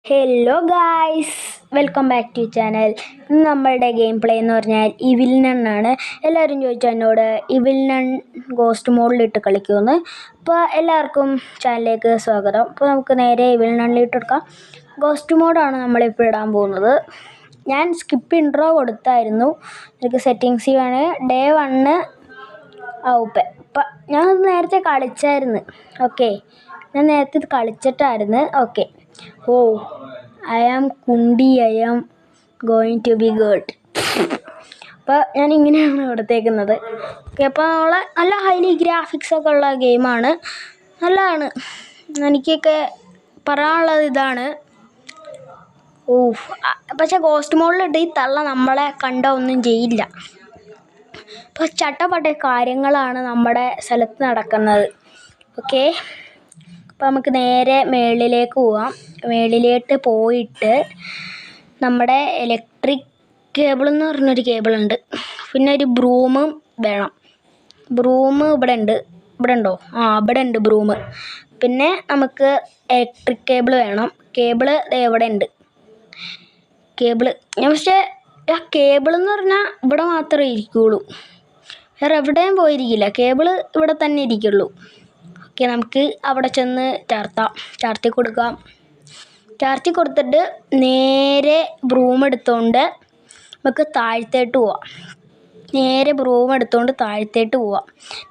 Hello guys, welcome back to channel. ഇന്ന് നമ്മളുടെ game play എന്ന് പറഞ്ഞാൽ ഇവിൽ നൺ ആണ്. എല്ലാവരും ചോദിച്ചു എന്നോട് ഇവിൽ നൺ ഗോസ്റ്റ് മോഡിലിട്ട് കളിക്കുമെന്ന്. അപ്പോൾ എല്ലാവർക്കും ചാനലിലേക്ക് സ്വാഗതം. അപ്പോൾ നമുക്ക് നേരെ ഇവിൽ നണ്ണിലിട്ട് എടുക്കാം. ഗോസ്റ്റ് മോഡാണ് നമ്മളിപ്പോൾ ഇടാൻ പോകുന്നത്. ഞാൻ സ്കിപ്പ് ഇൻട്രോ കൊടുത്തായിരുന്നു. എനിക്ക് സെറ്റിങ്സ് വേണേൽ ഡേ 1 ആവുപ്പം. അപ്പം ഞാനത് നേരത്തെ കളിച്ചായിരുന്നു. ഓക്കെ, ഞാൻ നേരത്തെ ഇത് കളിച്ചിട്ടായിരുന്നു. ഓക്കെ, ഐ ആം കുണ്ടി, I am going to be good. അപ്പോൾ ഞാൻ ഇങ്ങനെയാണ് കൊടുത്തേക്കുന്നത്. ഓക്കെ, അപ്പോൾ നല്ല ഹൈലി ഗ്രാഫിക്സൊക്കെ ഉള്ള ഗെയിമാണ്. നല്ലതാണ്. എനിക്കൊക്കെ പറയാനുള്ളത് ഇതാണ്. പക്ഷേ ഗോസ്റ്റ് മോഡിലിട്ട് ഈ തള്ള നമ്മളെ കണ്ട ഒന്നും ചെയ്യില്ല. അപ്പോൾ ചട്ടപ്പട്ട കാര്യങ്ങളാണ് നമ്മുടെ സ്ഥലത്ത് നടക്കുന്നത്. ഓക്കെ, അപ്പോൾ നമുക്ക് നേരെ മേളിലേക്ക് പോവാം. മേളിലോട്ട് പോയിട്ട് നമ്മുടെ ഇലക്ട്രിക് കേബിൾ എന്ന് പറഞ്ഞൊരു കേബിളുണ്ട്. പിന്നെ ഒരു ബ്രൂമും വേണം. ബ്രൂം ഇവിടെ ഉണ്ട്. ഇവിടെ ഉണ്ടോ? ഇവിടെ ഉണ്ട് ബ്രൂം. പിന്നെ നമുക്ക് ഇലക്ട്രിക് കേബിൾ വേണം. കേബിള് ഇവിടെ ഉണ്ട്. പക്ഷേ ആ കേബിൾ എന്ന് പറഞ്ഞാൽ ഇവിടെ മാത്രമേ ഇരിക്കുകയുള്ളൂ, വേറെ എവിടെയും പോയിരിക്കില്ല. കേബിള് ഇവിടെ തന്നെ ഇരിക്കുള്ളൂ. ഓക്കെ, നമുക്ക് അവിടെ ചെന്ന് ചാർത്തി കൊടുക്കാം. ചാർത്തി കൊടുത്തിട്ട് നേരെ ബ്രൂം എടുത്തുകൊണ്ട് നമുക്ക് താഴത്തേട്ട് പോവാം. നേരെ ബ്രൂം എടുത്തുകൊണ്ട് താഴത്തേട്ട് പോവാം.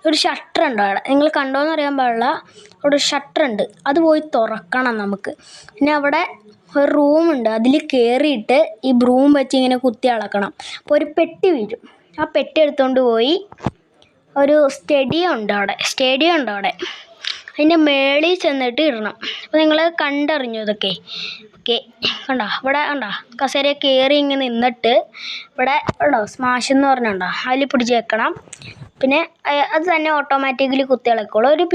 ഒരു ഷട്ടറുണ്ട് അവിടെ, നിങ്ങൾ കണ്ടോയെന്ന് അറിയാൻ പാടില്ല. അവിടെ ഒരു ഷട്ടറുണ്ട്, അത് പോയി തുറക്കണം നമുക്ക്. പിന്നെ അവിടെ ഒരു റൂമുണ്ട്, അതിൽ കയറിയിട്ട് ഈ ബ്രൂം വെച്ച് ഇങ്ങനെ കുത്തി അളക്കണം. അപ്പോൾ ഒരു പെട്ടി വീഴും. ആ പെട്ടി എടുത്തുകൊണ്ട് പോയി ഒരു സ്റ്റേഡിയം ഉണ്ട് അവിടെ, അതിൻ്റെ മേളിൽ ചെന്നിട്ട് ഇടണം. അപ്പോൾ നിങ്ങൾ കണ്ടറിഞ്ഞു ഇതൊക്കെ. ഓക്കെ, ഇവിടെ കസേര കയറി ഇങ്ങനെ നിന്നിട്ട് ഇവിടെ സ്മാഷ് എന്ന് പറഞ്ഞുണ്ടോ, അതിൽ പിടിച്ച് വെക്കണം. പിന്നെ അത് തന്നെ ഓട്ടോമാറ്റിക്കലി കുത്തി ഇളക്കുള്ളൂ. ഒരു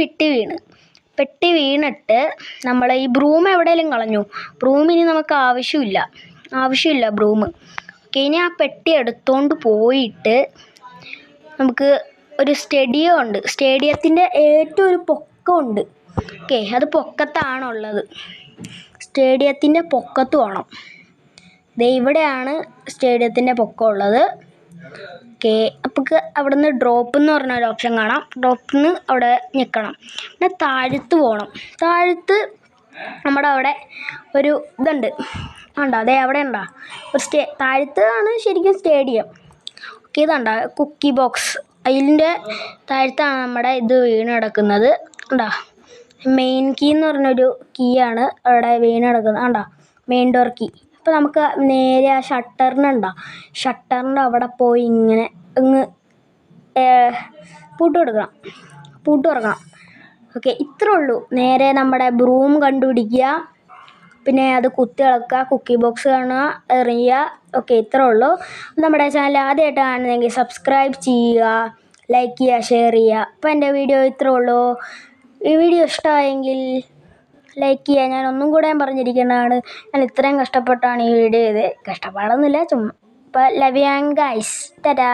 പെട്ടി വീണിട്ട് നമ്മൾ ഈ ബ്രൂം എവിടെയെങ്കിലും കളഞ്ഞു. ബ്രൂമിന് നമുക്ക് ആവശ്യമില്ല ബ്രൂം. ഓക്കെ, ഇനി ആ പെട്ടി എടുത്തുകൊണ്ട് പോയിട്ട് നമുക്ക് ഒരു സ്റ്റേഡിയം ഉണ്ട്. സ്റ്റേഡിയത്തിൻ്റെ ഏറ്റവും ഒരു പൊക്കമുണ്ട്. ഓക്കെ, അത് പൊക്കത്താണുള്ളത്. സ്റ്റേഡിയത്തിൻ്റെ പൊക്കത്ത് വേണം. ഇവിടെയാണ് സ്റ്റേഡിയത്തിൻ്റെ പൊക്കമുള്ളത്. ഓക്കെ, അപ്പോൾ അവിടെ നിന്ന് ഡ്രോപ്പ് എന്ന് പറഞ്ഞൊരു ഓപ്ഷൻ കാണാം. ഡ്രോപ്പിൽ നിന്ന് അവിടെ നിൽക്കണം. പിന്നെ താഴത്ത് പോകണം. താഴത്ത് നമ്മുടെ അവിടെ ഒരു ഇതുണ്ട്. അതേ അവിടെ ഒരു താഴത്ത് ആണ് ശരിക്കും സ്റ്റേഡിയം. ഓക്കെ, കുക്കി ബോക്സ്, അതിൻ്റെ താഴത്താണ് നമ്മുടെ ഇത് വീണ് കിടക്കുന്നത്. മെയിൻ കീ എന്ന് പറഞ്ഞൊരു കീ ആണ് അവിടെ വീണ് കിടക്കുന്നത്. Main door key. അപ്പോൾ നമുക്ക് നേരെ ആ ഷട്ടറിൻ്റെ അവിടെ പോയി ഇങ്ങനെ പൂട്ട് തുറക്കണം. ഓക്കെ, ഇത്രേ ഉള്ളൂ. നേരെ നമ്മുടെ ബ്രൂം കണ്ടുപിടിക്കുക, പിന്നെ അത് കുത്തി ഇളക്കുക, കുക്കി ബോക്സ് കാണുക, എറിയുക. ഓക്കെ, ഇത്രേ ഉള്ളൂ. നമ്മുടെ ചാനൽ ആദ്യമായിട്ട് കാണുന്നതെങ്കിൽ സബ്സ്ക്രൈബ് ചെയ്യുക, ലൈക്ക് ചെയ്യുക, ഷെയർ ചെയ്യുക. അപ്പോൾ എൻ്റെ വീഡിയോ ഇത്രേ ഉള്ളൂ. ഈ വീഡിയോ ഇഷ്ടമായെങ്കിൽ ലൈക്ക് ചെയ്യുക. ഞാൻ ഒന്നും കൂടെ പറഞ്ഞിരിക്കുന്നതാണ്, ഞാൻ ഇത്രയും കഷ്ടപ്പെട്ടാണ് ഈ വീഡിയോ ചെയ്തത്. കഷ്ടപ്പാടൊന്നുമില്ല, ചുമ്മാ. അപ്പോൾ ലവ് യു ഗൈസ്, ടാറ്റാ.